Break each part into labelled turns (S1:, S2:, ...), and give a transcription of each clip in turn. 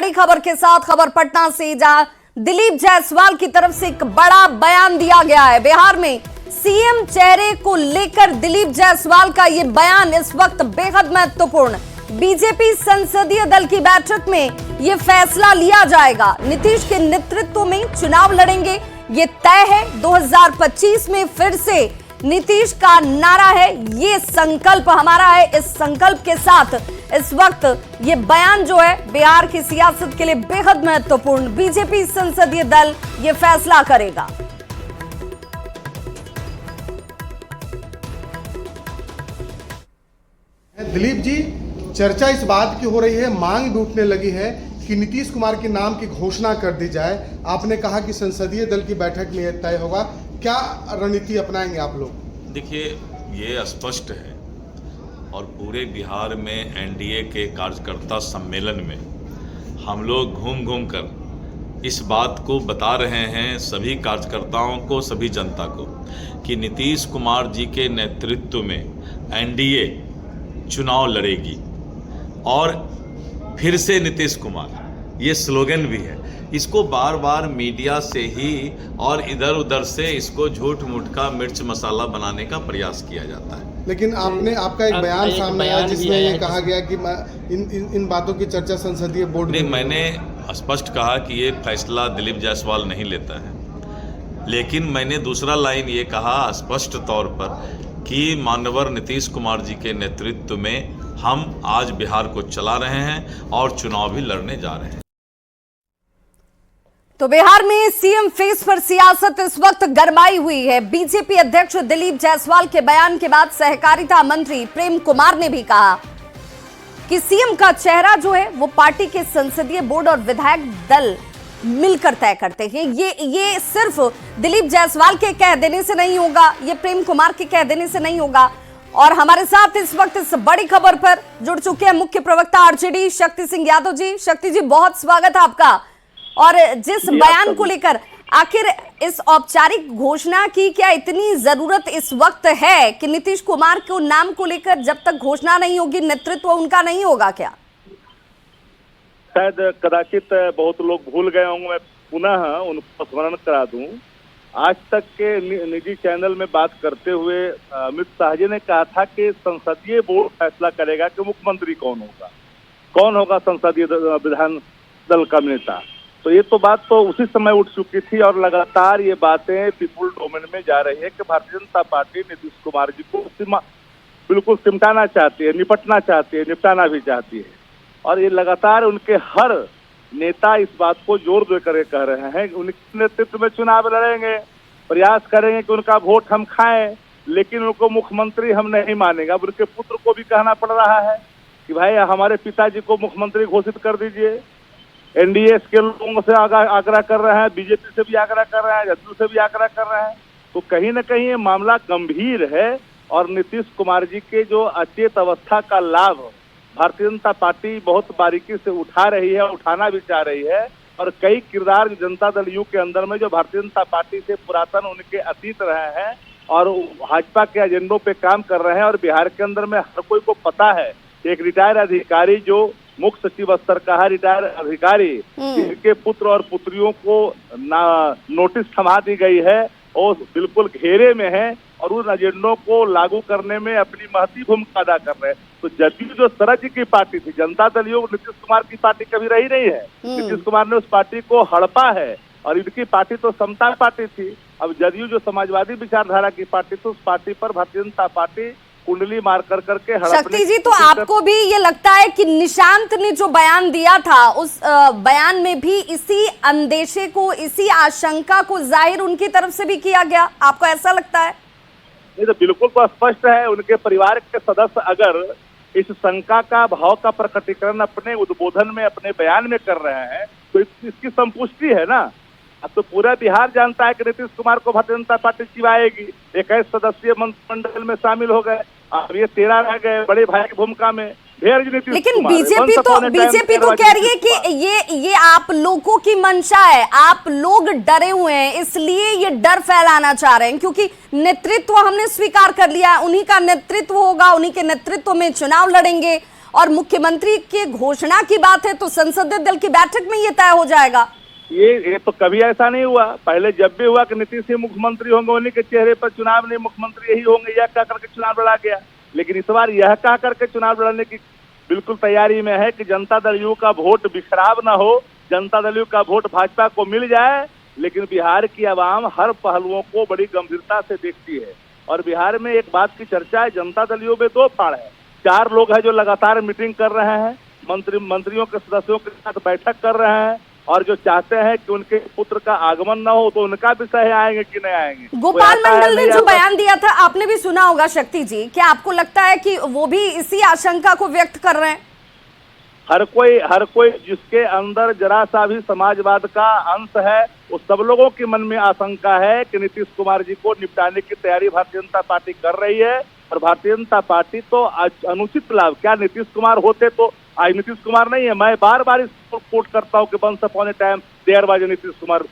S1: बड़ी खबर के साथ खबर पटना से, जहां दिलीप जायसवाल की तरफ से एक बड़ा बयान दिया गया है। बिहार में सीएम चेहरे को लेकर दिलीप जायसवाल का यह बयान इस वक्त बेहद महत्वपूर्ण। बीजेपी संसदीय दल की बैठक में यह फैसला लिया जाएगा। नीतीश के नेतृत्व में चुनाव लड़ेंगे, ये तय है। 2025 में फिर से नीतीश का नारा है, ये संकल्प हमारा है। इस संकल्प के साथ इस वक्त ये बयान जो है बिहार की सियासत के लिए बेहद महत्वपूर्ण। बीजेपी संसदीय दल ये फैसला करेगा।
S2: दिलीप जी, चर्चा इस बात की हो रही है, मांग भी उठने लगी है कि नीतीश कुमार के नाम की घोषणा कर दी जाए। आपने कहा कि संसदीय दल की बैठक में यह तय होगा, क्या रणनीति अपनाएंगे आप लोग?
S3: देखिए, ये स्पष्ट है और पूरे बिहार में एनडीए के कार्यकर्ता सम्मेलन में हम लोग घूम घूम कर इस बात को बता रहे हैं सभी कार्यकर्ताओं को, सभी जनता को, कि नीतीश कुमार जी के नेतृत्व में एनडीए चुनाव लड़ेगी और फिर से नीतीश कुमार, ये स्लोगन भी है। इसको बार बार मीडिया से ही और इधर उधर से इसको झूठ मूठ का मिर्च मसाला बनाने का प्रयास किया जाता है।
S2: लेकिन आपका एक बयान सामने आया जिसमें ये कहा गया कि इन बातों की चर्चा संसदीय बोर्ड
S3: नहीं, मैंने स्पष्ट कहा कि ये फैसला दिलीप जायसवाल नहीं लेता है, लेकिन मैंने दूसरा लाइन ये कहा स्पष्ट तौर पर कि माननीय नीतीश कुमार जी के नेतृत्व में हम आज बिहार को चला रहे हैं और चुनाव भी लड़ने जा रहे हैं।
S1: तो बिहार में सीएम फेस पर सियासत इस वक्त गरमाई हुई है। बीजेपी अध्यक्ष दिलीप जायसवाल के बयान के बाद सहकारिता मंत्री प्रेम कुमार ने भी कहा कि सीएम का चेहरा जो है वो पार्टी के संसदीय बोर्ड और विधायक दल मिलकर तय करते हैं। ये सिर्फ दिलीप जायसवाल के कह देने से नहीं होगा, ये प्रेम कुमार के कह देने से नहीं होगा। और हमारे साथ इस वक्त इस बड़ी खबर पर जुड़ चुके हैं मुख्य प्रवक्ता आरजेडी शक्ति सिंह यादव जी। शक्ति जी, बहुत स्वागत है आपका। और जिस बयान को लेकर आखिर इस औपचारिक घोषणा की क्या इतनी जरूरत इस वक्त है कि नीतीश कुमार के नाम को लेकर जब तक घोषणा नहीं होगी नित्रत्व उनका नहीं होगा क्या?
S4: शायद कदाचित बहुत लोग भूल गए होंगे, मैं पुनः उनको स्मरण करा दूं। आज तक के निजी चैनल में बात करते हुए अमित शाह जी ने कहा था कि संसदीय बोर्ड फैसला करेगा कि मुख्यमंत्री कौन होगा संसदीय विधान दल का नेता। तो ये तो बात तो उसी समय उठ चुकी थी और लगातार ये बातें पीपुल डोमेन में जा रही है कि भारतीय जनता पार्टी नीतीश कुमार जी को बिल्कुल सिमटाना चाहती है, निपटना चाहती है, निपटाना भी चाहती है। और ये लगातार उनके हर नेता इस बात को जोर देकर कह रहे हैं कि उनके नेतृत्व में चुनाव लड़ेंगे, प्रयास करेंगे कि उनका वोट हम खाएं, लेकिन उनको मुख्यमंत्री हम नहीं मानेंगे। अब उनके पुत्र को भी कहना पड़ रहा है कि भाई हमारे पिताजी को मुख्यमंत्री घोषित कर दीजिए। एनडीए के लोगों से आग्रह कर रहे हैं, बीजेपी से भी आग्रह कर रहे हैं, जदयू से भी आग्रह कर रहे हैं। तो कहीं न कहीं ये मामला गंभीर है और नीतीश कुमार जी के जो अचेत अवस्था का लाभ भारतीय जनता पार्टी बहुत बारीकी से उठा रही है, उठाना भी चाह रही है। और कई किरदार जनता दल यू के अंदर में जो भारतीय जनता पार्टी से पुरातन उनके अतीत रहे हैं और भाजपा के एजेंडों पे काम कर रहे हैं। और बिहार के अंदर में हर कोई को पता है, एक रिटायर अधिकारी जो मुख्य सचिव स्तर का है, रिटायर अधिकारी जिनके पुत्र और पुत्रियों को नोटिस थमा दी गई है, वो बिल्कुल घेरे में है और उन एजेंडों को लागू करने में अपनी महती भूमिका अदा कर रहे हैं। तो जदयू जो शरद जी की पार्टी थी, जनता दल यूनाइटेड नीतीश कुमार की पार्टी कभी रही नहीं है। नीतीश कुमार ने उस पार्टी को हड़पा है और इनकी पार्टी तो समता पार्टी थी। अब जदयू जो समाजवादी विचारधारा की पार्टी थी, उस पार्टी पर भारतीय जनता पार्टी कुंडली मार करके
S1: शक्ति जी, तो आपको भी ये लगता है कि निशांत ने जो बयान दिया था उस बयान में भी इसी अंदेशे को, इसी आशंका को जाहिर उनकी तरफ से भी किया गया? आपको ऐसा लगता है?
S4: ये तो बिल्कुल तो स्पष्ट है। उनके परिवार के सदस्य अगर इस शंका का भाव का प्रकटीकरण अपने उद्बोधन में, अपने बयान में कर रहे हैं तो इसकी संपुष्टि है ना। अब तो पूरा बिहार जानता है कि नीतीश कुमार को भारतीय जनता पार्टी चिवाएगी। 21 सदस्यीय मंत्रिमंडल में शामिल हो गए, अब ये 13 रह गए बड़े भाई की भूमिका में।
S1: लेकिन बीजेपी तो कह रही है कि ये आप लोगों की मंशा है, आप लोग डरे हुए हैं इसलिए ये डर फैलाना चाह रहे हैं, क्योंकि नेतृत्व हमने स्वीकार कर लिया है, उन्हीं का नेतृत्व होगा, उन्हीं के नेतृत्व में चुनाव लड़ेंगे और मुख्यमंत्री की घोषणा की बात है तो संसदीय दल की बैठक में ये तय हो जाएगा।
S4: ये तो कभी ऐसा नहीं हुआ। पहले जब भी हुआ कि नीतीश ही मुख्यमंत्री होंगे, उन्हीं के चेहरे पर चुनाव नहीं, मुख्यमंत्री यही होंगे, यह कह करके चुनाव लड़ा गया। लेकिन इस बार यह कह करके चुनाव लड़ने की बिल्कुल तैयारी में है कि जनता दल यू का वोट बिखराव न हो, जनता दल यू का वोट भाजपा को मिल जाए। लेकिन बिहार की आवाम हर पहलुओं को बड़ी गंभीरता से देखती है और बिहार में एक बात की चर्चा है, जनता दल यू में दो फाड़ है। 4 लोग हैं जो लगातार मीटिंग कर रहे हैं, मंत्रियों के सदस्यों के साथ बैठक कर रहे हैं और जो चाहते हैं कि उनके पुत्र का आगमन न हो तो उनका विषय आएंगे कि नहीं आएंगे।
S1: गोपाल मंडल ने जो बयान दिया था आपने भी सुना होगा शक्ति जी, क्या आपको लगता है कि वो भी इसी आशंका को व्यक्त कर रहे हैं?
S4: हर कोई जिसके अंदर जरा सा भी समाजवाद का अंश है, उस सब लोगों के मन में आशंका है कि नीतीश कुमार जी को निपटाने की तैयारी भारतीय जनता पार्टी कर रही है। और भारतीय जनता पार्टी तो अनुचित लाभ, क्या नीतीश कुमार होते तो आज नीतीश कुमार नहीं है। मैं बार बार इसको कोट करता हूँ कि once upon a time there was Nitish Kumar.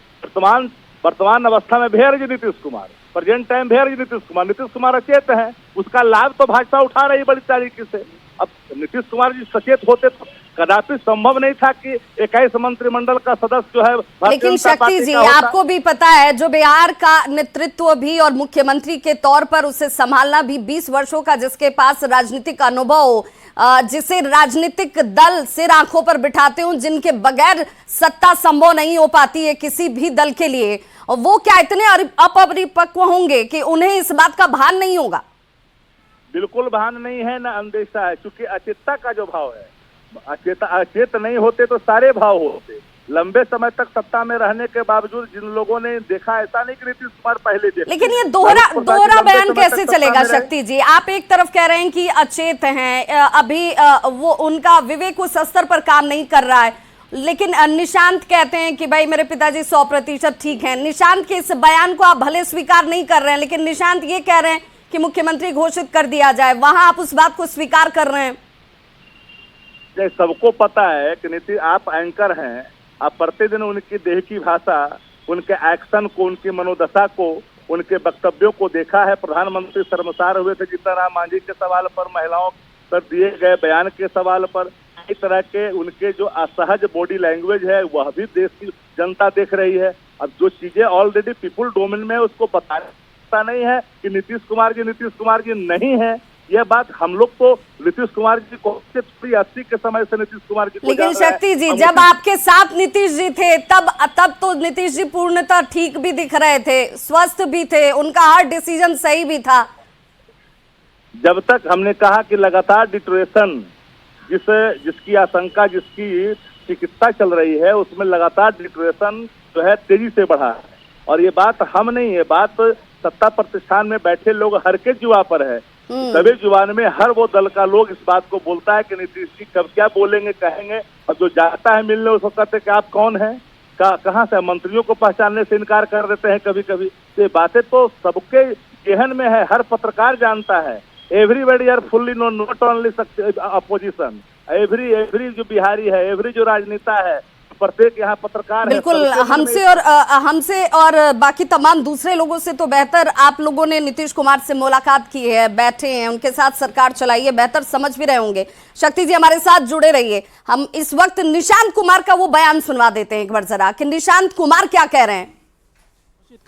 S4: वर्तमान अवस्था में भेयर जी नीतीश कुमार, प्रेजेंट टाइम भेयर जी नीतीश कुमार। नीतीश कुमार अचेत है, उसका लाभ तो भाजपा उठा रही बड़ी तरीके से। अब नीतीश कुमार जी सचेत होते तो कदापि संभव नहीं था कि 21 मंत्रिमंडल का सदस्य जो है।
S1: लेकिन शक्ति जी आपको भी पता है जो बिहार का नेतृत्व भी और मुख्यमंत्री के तौर पर उसे संभालना भी 20 वर्षों का, जिसके पास राजनीतिक अनुभव, जिसे राजनीतिक दल सिर आंखों पर बिठाते हो, जिनके बगैर सत्ता संभव नहीं हो पाती है किसी भी दल के लिए, और वो क्या इतने अपरिपक्व होंगे कि उन्हें इस बात का भान नहीं होगा?
S4: बिल्कुल भान नहीं है, ना अंदेशा है, क्योंकि अचेतता का जो भाव है, अचेत नहीं होते तो सारे भाव होते। लंबे समय तक सत्ता में रहने के बावजूद जिन लोगों ने देखा, ऐसा नहीं कि नीतीश कुमार पहले देखा।
S1: लेकिन ये दोहरा बयान कैसे चलेगा शक्ति जी? आप एक तरफ कह रहे हैं कि अचेत हैं, अभी वो उनका विवेक उस स्तर पर काम नहीं कर रहा है, लेकिन निशांत कहते हैं कि भाई मेरे पिताजी 100% ठीक हैं। निशांत के इस बयान को आप भले स्वीकार नहीं कर रहे हैं, लेकिन निशांत ये कह रहे हैं कि मुख्यमंत्री घोषित कर दिया जाए, वहां आप उस बात को स्वीकार कर रहे हैं।
S4: सबको पता है कि नीतीश, आप एंकर हैं, आप प्रतिदिन उनकी देह की भाषा, उनके एक्शन को, उनकी मनोदशा को, उनके वक्तव्यों को देखा है। प्रधानमंत्री शर्मसार हुए थे जीतन राम मांझी के सवाल पर, महिलाओं पर दिए गए बयान के सवाल पर। कई तरह के उनके जो असहज बॉडी लैंग्वेज है वह भी देश की जनता देख रही है। अब जो चीजें ऑलरेडी पीपुल डोमेन में है उसको बताना नहीं है कि नीतीश कुमार जी नहीं है। यह बात हम लोग तो नीतीश कुमार जी को 80 के समय से नीतीश कुमार जी को,
S1: लेकिन शक्ति जी जब आपके साथ नीतीश जी थे तब तो नीतीश जी पूर्णतः ठीक भी दिख रहे थे, स्वस्थ भी थे, उनका हर डिसीजन सही भी था।
S4: जब तक हमने कहा कि लगातार डिटोरेशन, जिसकी आशंका, जिसकी चिकित्सा चल रही है, उसमें लगातार डिटोरेशन जो है तेजी से बढ़ा है। और ये बात हम नहीं है, बात सत्ता प्रतिष्ठान में बैठे लोग हर के जुआ पर है। सभी जुबान में हर वो दल का लोग इस बात को बोलता है कि नीतीश जी कब क्या बोलेंगे, कहेंगे। और जो जाता है मिलने उसको कहते हैं कि आप कौन हैं, कहाँ से, मंत्रियों को पहचानने से इनकार कर देते हैं कभी कभी। तो ये बातें तो सबके जेहन में है, हर पत्रकार जानता है। Everybody are fully know, not only opposition, every जो बिहारी है, एवरी जो राजनेता है, प्रत्येक यहाँ पत्रकार
S1: बिल्कुल हमसे और बाकी तमाम दूसरे लोगों से तो बेहतर आप लोगों ने नीतीश कुमार से मुलाकात की है, बैठे हैं, उनके साथ सरकार चलाई है, बेहतर समझ भी रहे होंगे। शक्ति जी हमारे साथ जुड़े रहिए। हम इस वक्त निशांत कुमार का वो बयान सुनवा देते हैं एक बार जरा, कि निशांत कुमार क्या कह रहे हैं।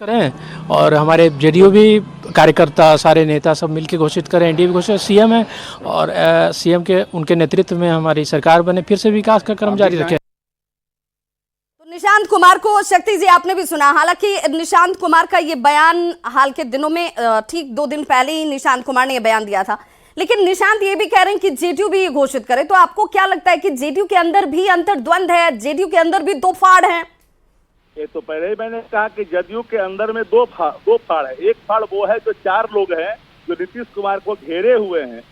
S5: करें और हमारे जेडीयू भी कार्यकर्ता, सारे नेता सब मिलकर घोषित करें, एनडीए भी घोषित, सीएम है और सीएम के उनके नेतृत्व में हमारी सरकार बने, फिर से विकास का क्रम जारी रखें।
S1: निशांत कुमार को शक्ति जी आपने भी सुना। हालांकि निशांत कुमार का ये बयान हाल के दिनों में, ठीक 2 दिन पहले ही निशांत कुमार ने ये बयान दिया था, लेकिन निशांत ये भी कह रहे हैं कि जेडीयू भी ये घोषित करे। तो आपको क्या लगता है कि जेडीयू के अंदर भी अंतर्द्वंद है, जेडीयू के अंदर भी 2 फाड़ हैं?
S4: ये तो पहले ही मैंने कहा कि जदयू के अंदर में 2 फाड़ है। एक फाड़ वो है जो 4 लोग हैं जो नीतीश कुमार को घेरे हुए हैं,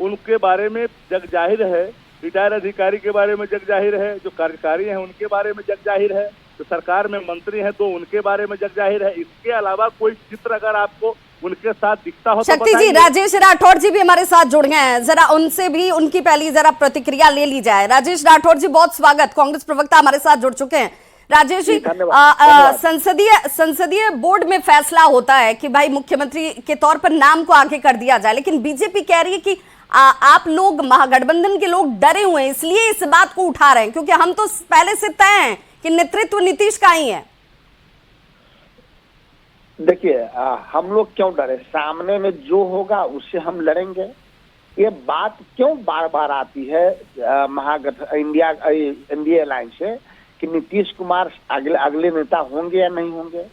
S4: उनके बारे में जग जाहिर है। रिटायर अधिकारी के बारे में जग जाहिर है, जो कार्यकारी हैं उनके बारे में जग जाहिर है, जो सरकार में मंत्री हैं तो उनके बारे में जग जाहिर है। इसके अलावा कोई चित्र अगर आपको उनके साथ दिखता हो
S1: शक्ति जी, राजेश राठौड़ जी भी हमारे साथ जुड़ गए हैं, जरा उनसे भी उनकी पहली जरा प्रतिक्रिया ले ली जाए। राजेश राठौड़ जी बहुत स्वागत, कांग्रेस प्रवक्ता हमारे साथ जुड़ चुके हैं। राजेश जी, संसदीय बोर्ड में फैसला होता है कि भाई मुख्यमंत्री के तौर पर नाम को आगे कर दिया जाए, लेकिन बीजेपी कह रही है कि आप लोग महागठबंधन के लोग डरे हुए हैं, इसलिए इस बात को उठा रहे हैं, क्योंकि हम तो पहले से तय हैं कि नेतृत्व नीतीश का ही है।
S6: देखिए, हम लोग क्यों डरे? सामने में जो होगा उससे हम लड़ेंगे। ये बात क्यों बार बार आती है एनडीए अलायंस से कि नीतीश कुमार अगले नेता होंगे या नहीं होंगे?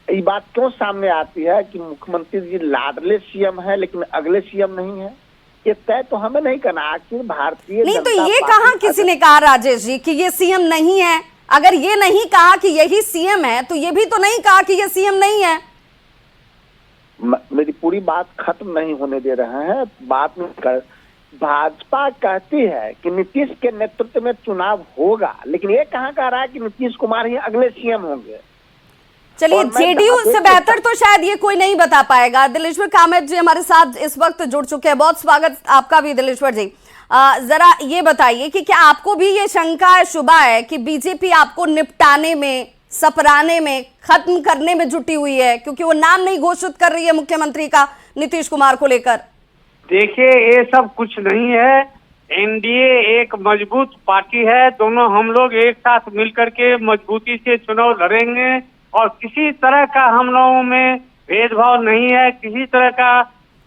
S6: ये बात क्यों सामने आती है कि मुख्यमंत्री जी लाडले सीएम है लेकिन अगले सीएम नहीं है? ये तय तो हमें नहीं करना। आखिर भारतीय
S1: नहीं, तो ये कहाँ किसी ने कहा राजेश जी कि ये सीएम नहीं है? अगर ये नहीं कहा कि यही सीएम है तो ये भी तो नहीं कहा कि ये सीएम नहीं है।
S6: मेरी पूरी बात खत्म नहीं होने दे रहे हैं। बात में भाजपा कहती है कि नीतीश के नेतृत्व में चुनाव होगा, लेकिन ये कहाँ कह रहा है कि नीतीश कुमार ही अगले सीएम होंगे?
S1: चलिए, जेडीयू से बेहतर तो शायद ये कोई नहीं बता पाएगा। दिलेश्वर कामत जी हमारे साथ इस वक्त जुड़ चुके हैं। बहुत स्वागत आपका भी दिलेश्वर जी। जरा ये बताइए कि क्या आपको भी ये शंका है, शुबा है कि बीजेपी आपको निपटाने में, सपराने में, खत्म करने में जुटी हुई है, क्योंकि वो नाम नहीं घोषित कर रही है मुख्यमंत्री का नीतीश कुमार को लेकर?
S7: देखिए, ये सब कुछ नहीं है। एनडीए एक मजबूत पार्टी है। दोनों हम लोग एक साथ मिलकर के मजबूती से चुनाव लड़ेंगे और किसी तरह का हम लोगों में भेदभाव नहीं है, किसी तरह का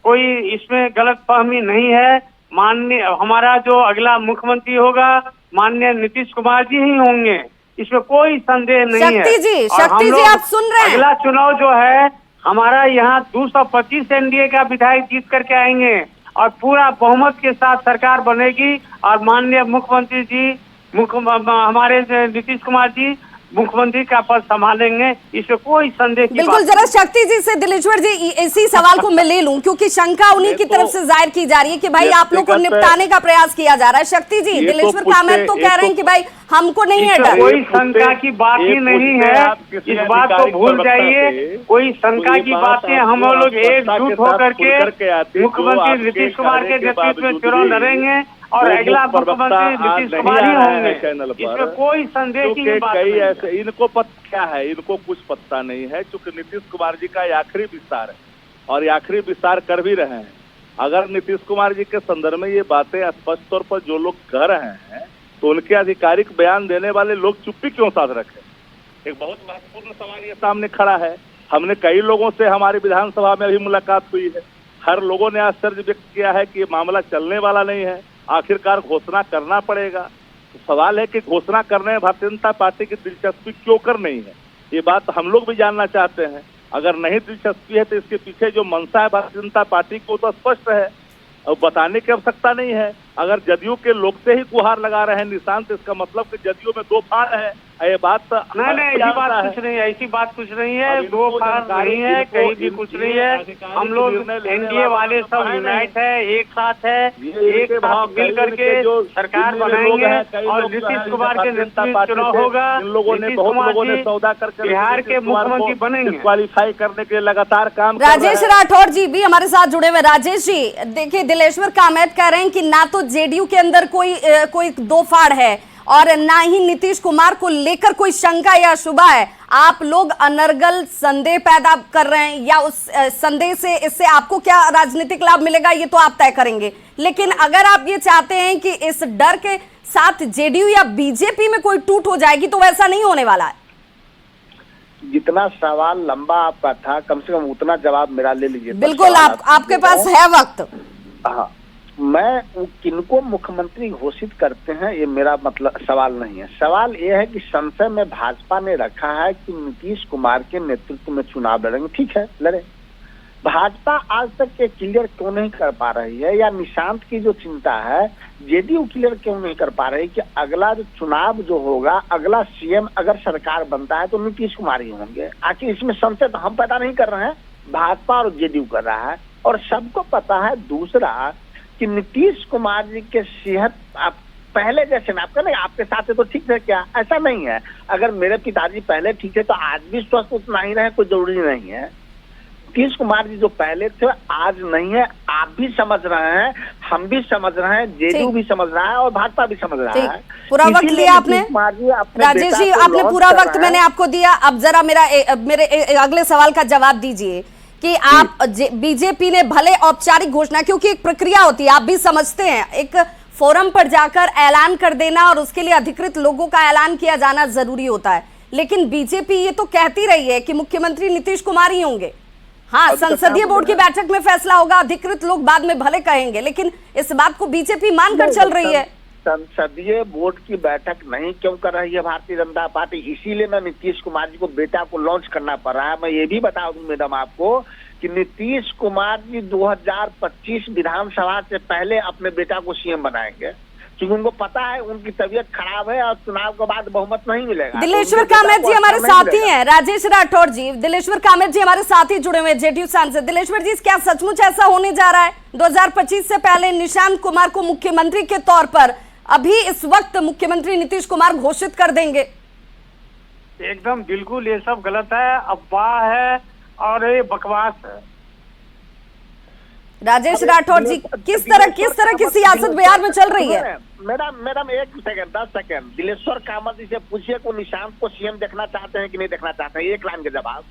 S7: कोई इसमें गलतफहमी नहीं है। माननीय हमारा जो अगला मुख्यमंत्री होगा माननीय नीतीश कुमार जी ही होंगे, इसमें कोई संदेह नहीं है।
S1: शक्ति जी आप सुन रहे हैं?
S7: अगला चुनाव जो है हमारा यहाँ 225 एनडीए का विधायक जीत करके आएंगे और पूरा बहुमत के साथ सरकार बनेगी और माननीय मुख्यमंत्री जी हमारे नीतीश कुमार जी मुख्यमंत्री का पद संभालेंगे, इसमें कोई संदेह की
S1: बिल्कुल। जरा शक्ति जी से दिलेश्वर जी इसी सवाल को मैं ले लूं, क्योंकि शंका उन्हीं की तरफ से जाहिर की जा रही है कि भाई आप लोग को निपटाने का प्रयास किया जा रहा है। शक्ति जी, दिलेश्वर कामत तो कह रहे हैं कि भाई हमको नहीं है डर।
S7: कोई शंका की बात ही नहीं है, इस बात को भूल जाइए। कोई शंका की बात नहीं। हम लोग एकजुट होकर के मुख्यमंत्री नीतीश कुमार के नेतृत्व में चुनाव लड़ेंगे और अगला मुख्यमंत्री नीतीश कुमार ही होंगे, इसमें कोई संदेह की बात नहीं है।
S4: ऐसे इनको पता क्या है, इनको कुछ पता नहीं है, क्योंकि नीतीश कुमार जी का आखिरी विस्तार है और आखिरी विस्तार कर भी रहे हैं। अगर नीतीश कुमार जी के संदर्भ में ये बातें स्पष्ट तौर पर जो लोग कह रहे हैं तो उनके आधिकारिक बयान देने वाले लोग चुप्पी क्यों साध रखे? एक बहुत महत्वपूर्ण सवाल ये सामने खड़ा है। हमने कई लोगों से हमारी विधानसभा में अभी मुलाकात हुई है, हर लोगों ने आश्चर्य व्यक्त किया है कि ये मामला चलने वाला नहीं है, आखिरकार घोषणा करना पड़ेगा। तो सवाल है कि घोषणा करने में भारतीय जनता पार्टी की दिलचस्पी क्यों कर नहीं है? ये बात हम लोग भी जानना चाहते हैं। अगर नहीं दिलचस्पी है तो इसके पीछे जो मंशा है भारतीय जनता पार्टी को तो स्पष्ट है और बताने की आवश्यकता नहीं है। अगर जदयू के लोग से ही गुहार लगा रहे हैं निशान, तो इसका मतलब कि जदयू में दो फाड़ है। ये बात
S7: नहीं, ऐसी बात कुछ नहीं है, ऐसी बात कुछ नहीं है। दो फाड़ नहीं है, कहीं भी कुछ नहीं है। हम लोग एनडीए वाले सब यूनाइट है, एक साथ है, एक साथ मिल करके सरकार बनाएंगे और नीतीश कुमार के नेतृत्व में चुनाव होगा। नीतीश कुमार जी
S4: सौदा करके
S7: बिहार के मुख्यमंत्री बनेंगे।
S4: क्वालिफाई करने के लिए लगातार काम।
S1: राजेश राठौर जी भी हमारे साथ जुड़े हुए। राजेश जी, देखिए दिलेश्वर कामत कह रहे हैं कि ना तो जेडीयू के अंदर कोई दो फाड़ है और ना ही नीतीश कुमार को लेकर कोई शंका या शुबा है। आप लोग अनर्गल संदेह पैदा कर रहे हैं, या उस संदेह से इससे आपको क्या राजनीतिक लाभ मिलेगा ये तो आप तय करेंगे। लेकिन अगर आप ये चाहते हैं कि इस डर के साथ जेडीयू या बीजेपी में कोई टूट हो जाएगी, तो वैसा नहीं होने वाला है।
S6: जितना सवाल लंबा आपका था, कम से कम उतना जवाब मेरा ले लीजिए।
S1: बिल्कुल, आपके पास है वक्त।
S6: हाँ, मैं किनको मुख्यमंत्री घोषित करते हैं ये मेरा मतलब सवाल नहीं है। सवाल ये है कि संसद में भाजपा ने रखा है कि नीतीश कुमार के नेतृत्व में चुनाव लड़ेंगे। ठीक है, लड़े। भाजपा आज तक ये क्लियर क्यों नहीं कर पा रही है, या निशांत की जो चिंता है जेडीयू क्लियर क्यों नहीं कर पा रही कि अगला जो चुनाव जो होगा, अगला सीएम अगर सरकार बनता है तो नीतीश कुमार ही होंगे? आखिर इसमें संशय हम पैदा नहीं कर रहे हैं, भाजपा और जेडीयू कर रहा है। और सबको पता है दूसरा कि नीतीश कुमार जी के सेहत आप पहले जैसे ना, आपका नहीं, आपके साथ है तो ठीक है क्या? ऐसा नहीं है। अगर मेरे पिताजी पहले ठीक है तो आज भी स्वस्थ उतना ही रहे, कोई जरूरी नहीं है। नीतीश कुमार जी जो पहले थे आज नहीं है, आप भी समझ रहे हैं, हम भी समझ रहे हैं, जेडीयू भी समझ रहा है और भाजपा भी समझ रहा है।
S1: पूरा वक्त लिया आपने राजेश जी, आपने पूरा वक्त मैंने आपको दिया। अब जरा मेरे अगले सवाल का जवाब दीजिए कि आप बीजेपी ने भले औपचारिक घोषणा, क्योंकि एक प्रक्रिया होती है, आप भी समझते हैं, एक फोरम पर जाकर ऐलान कर देना और उसके लिए अधिकृत लोगों का ऐलान किया जाना जरूरी होता है, लेकिन बीजेपी ये तो कहती रही है कि मुख्यमंत्री नीतीश कुमार ही होंगे। हाँ, संसदीय बोर्ड की बैठक में फैसला होगा, अधिकृत लोग बाद में भले कहेंगे, लेकिन इस बात को बीजेपी मानकर चल रही है।
S6: संसदीय बोर्ड की बैठक नहीं क्यों कर रही है भारतीय जनता पार्टी? इसीलिए ना नीतीश कुमार जी को बेटा को लॉन्च करना पड़ रहा है। मैं ये भी बता दूं मैडम आपको कि नीतीश कुमार जी 2025 विधानसभा से पहले अपने बेटा को सीएम बनाएंगे, क्योंकि उनको पता है उनकी तबीयत खराब है और चुनाव के बाद बहुमत नहीं मिलेगा।
S1: दिलेश्वर कामत जी हमारे साथी हैं, राजेश राठौर जी, दिलेश्वर कामत जी हमारे साथी जुड़े हुए जेडीयू सांसद। दिलेश्वर जी, क्या सचमुच ऐसा होने जा रहा है? 2025 से पहले निशांत कुमार को मुख्यमंत्री के तौर पर अभी इस वक्त मुख्यमंत्री नीतीश कुमार घोषित कर देंगे?
S7: एकदम बिल्कुल, ये सब गलत है, अफवाह है और ये बकवास है।
S1: राजेश राठौर जी, किस तरह की सियासत बिहार में चल रही है?
S6: Madam 1 second 10 second, Dileshwar Kamat ji से पूछिए को निशांत को सीएम देखना चाहते हैं कि नहीं देखना चाहते हैं, एक लाइन के जवाब।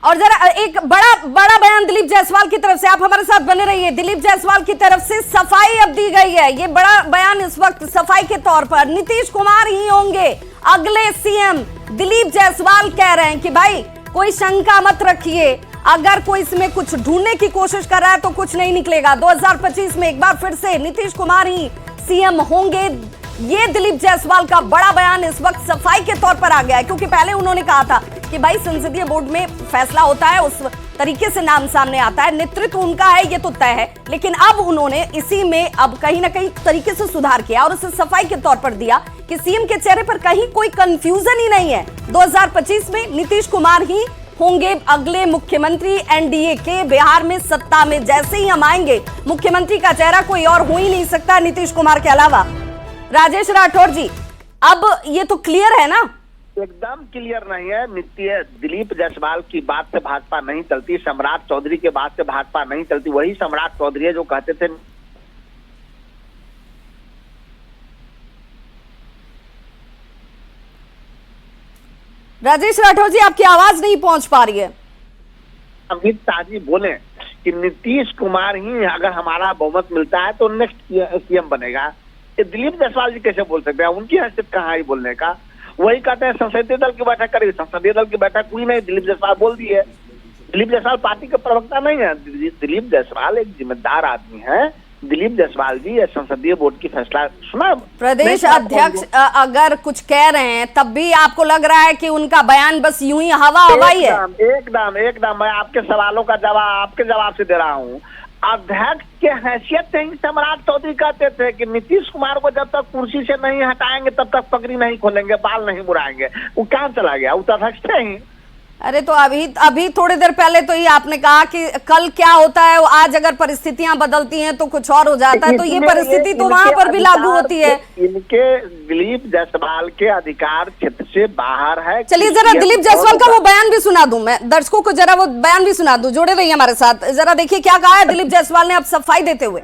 S1: और जरा एक बड़ा बयान दिलीप जायसवाल की तरफ से, आप हमारे साथ बने रहिए। दिलीप जायसवाल की तरफ से सफाई अब दी गई है, ये बड़ा बयान इस वक्त सफाई के तौर पर, नीतीश कुमार ही होंगे अगले सीएम। दिलीप जायसवाल कह रहे हैं कि भाई कोई शंका मत रखिए, अगर कोई इसमें कुछ ढूंढने की कोशिश कर रहा है तो कुछ नहीं निकलेगा। 2025 में एक बार फिर से नीतीश कुमार ही सीएम होंगे। ये दिलीप जायसवाल का बड़ा बयान इस वक्त सफाई के तौर पर आ गया है, क्योंकि पहले उन्होंने कहा था कि भाई संसदीय बोर्ड में फैसला होता है, उस तरीके से नाम सामने आता है, नेतृत्व उनका है, ये तो तय है, लेकिन अब उन्होंने इसी में अब कहीं ना कहीं तरीके से सुधार किया और उसे सफाई के तौर पर दिया कि सीएम के चेहरे पर कहीं कोई कंफ्यूजन ही नहीं है। 2025 में नीतीश कुमार ही होंगे अगले मुख्यमंत्री एनडीए के। बिहार में सत्ता में जैसे ही हम आएंगे, मुख्यमंत्री का चेहरा कोई और हो ही नहीं सकता नीतीश कुमार के अलावा। राजेश राठौर जी, अब ये तो क्लियर है ना?
S6: एकदम क्लियर नहीं है। दिलीप जायसवाल की बात से भाजपा नहीं चलती, सम्राट चौधरी के बात से भाजपा नहीं चलती। वही सम्राट चौधरी है जो कहते थे
S1: राजेश राठौर जी, आपकी आवाज नहीं पहुंच पा रही है।
S6: अमित शाह जी बोले कि नीतीश कुमार ही अगर हमारा बहुमत मिलता है तो नेक्स्ट सीएम बनेगा। ये दिलीप जायसवाल जी कैसे बोल सकते हैं? उनकी हैसियत कहाँ है बोलने का? वही कहते हैं संसदीय दल की बैठक करेगी, संसदीय दल की बैठक हुई नहीं, दिलीप जायसवाल बोल दिए। दिलीप जायसवाल पार्टी के प्रवक्ता नहीं है, दिलीप जायसवाल एक जिम्मेदार आदमी है। दिलीप जायसवाल जी संसदीय बोर्ड की फैसला सुना।
S1: प्रदेश अध्यक्ष अगर कुछ कह रहे हैं तब भी आपको लग रहा है कि उनका बयान बस यूं ही हवा हवाई है?
S6: एकदम मैं आपके सवालों का जवाब आपके जवाब से दे रहा हूँ। अध्यक्ष के हैसियत से ही सम्राट चौधरी कहते थे कि नीतीश कुमार को जब तक कुर्सी से नहीं हटाएंगे तब तक पगड़ी नहीं खोलेंगे, बाल नहीं मुड़ाएंगे। वो कहाँ चला गया? वो तो अध्यक्ष थे ही।
S1: अरे तो अभी थोड़ी देर पहले तो ये आपने कहा कि कल क्या होता है, आज अगर परिस्थितियां बदलती हैं तो कुछ और हो जाता है, तो ये परिस्थिति तो वहां पर भी लागू होती है।
S6: इनके दिलीप जायसवाल के अधिकार क्षेत्र से बाहर है।
S1: चलिए जरा दिलीप जायसवाल का वो बयान भी सुना दूं, मैं दर्शकों को जरा वो बयान भी सुना दूं। जुड़े रहिए हमारे साथ, जरा देखिए क्या कहा है दिलीप जायसवाल ने अब सफाई देते हुए।